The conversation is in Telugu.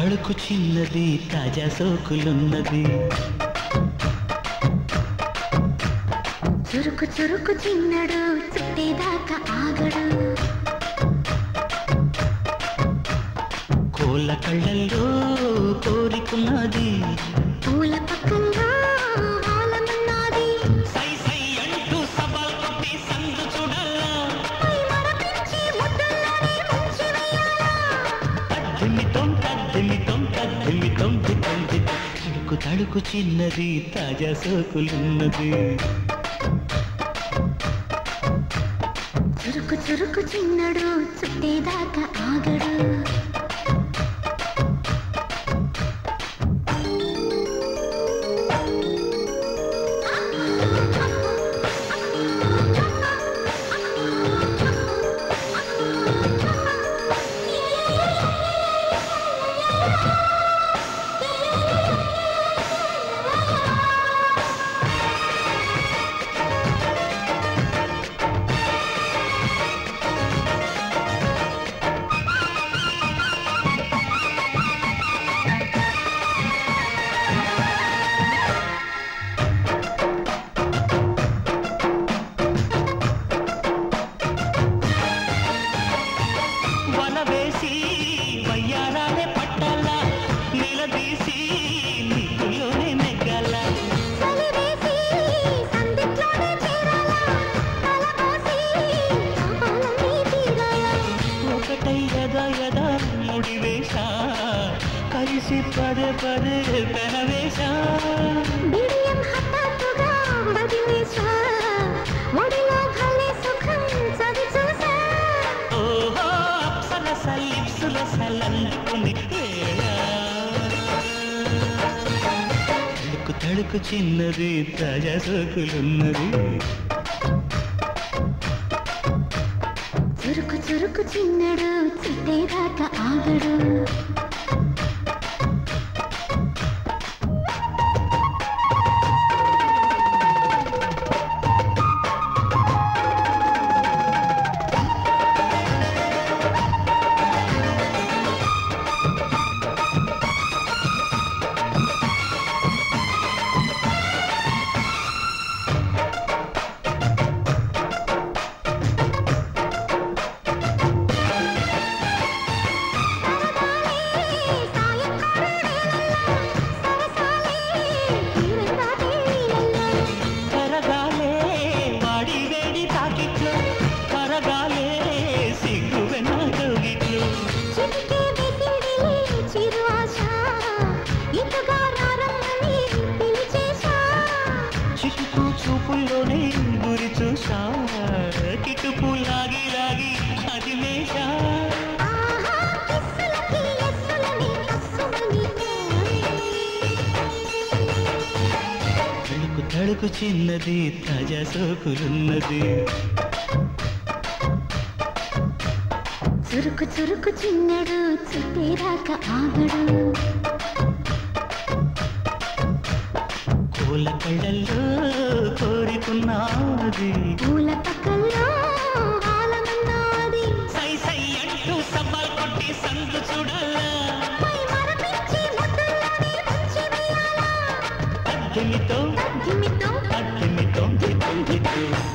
తళుకు చిన్నది తాజా సోకులున్నది. చురుకు చురుకు చిన్నడు చుట్టేదాకా ఆగడు. కోళ్ళ కళ్ళల్లో కోరికున్నది. పూల పక్కల్లో ఆలమన్నది. సై సై అంటూ సవాల్ కొట్టి సందు చూడాలా. పై మరపించి ముద్దుల్లోనే ముంచి వెయ్యాలా. తద్దిమితం తద్దిమితం తద్దిమితం దితం దితం. తళుకు తళుకు చిన్నది తాజా సోకులున్నది. చురుకు చురుకు చిన్నడు చుట్టేదాకా ఆగడు. వనవేసి వయ్యారాలే పట్టాలా. నిలదీసి నీకులోనే నెగ్గాల. చలివేసి సందిట్లోనే చేరాలా. తలపోసి కాపాలన్నీ తీరాలా. ఒకటై యదా యదా ముడివేశా. కలిసి పదే పదే పెనవేశా. బిడియం హఠాత్తుగా వదిలేశా. ఒడిలో భలే సుఖం చవి చూసా. ఓహో అప్సరస లిప్సుల సలందుకుని వేళ. తళుకు తళుకు చిన్నది తాజా సోకులున్నది. చురుకు చురుకు చిన్నడు చుట్టేదాకా ఆగడు. కరగాలే వాడి వేడి తాకిట్లు. కరగాలే సిగ్గు వెన్న కౌగిట్లు. చిక్కు చూపుల్లోనే గురి చూసా. కిటుపు లాగి లాగి అది మేషా. తళుకు తళుకు చిన్నది తాజా సోకులున్నది. చురుకు చురుకు చిన్నడు చుట్టేదాకా ఆగడు. కోళ్ళ కళ్ళల్లో కోరికున్నది. పూల పక్కల్లో ఆలమన్నది. సై సై అంటూ సవాల్ కొట్టి సందు చూడాలా. పై మరపించి ముద్దుల్లోనే ముంచి వెయ్యాలా. తద్దిమితో తగ్గిమితో తద్దిమితో దితం దితం.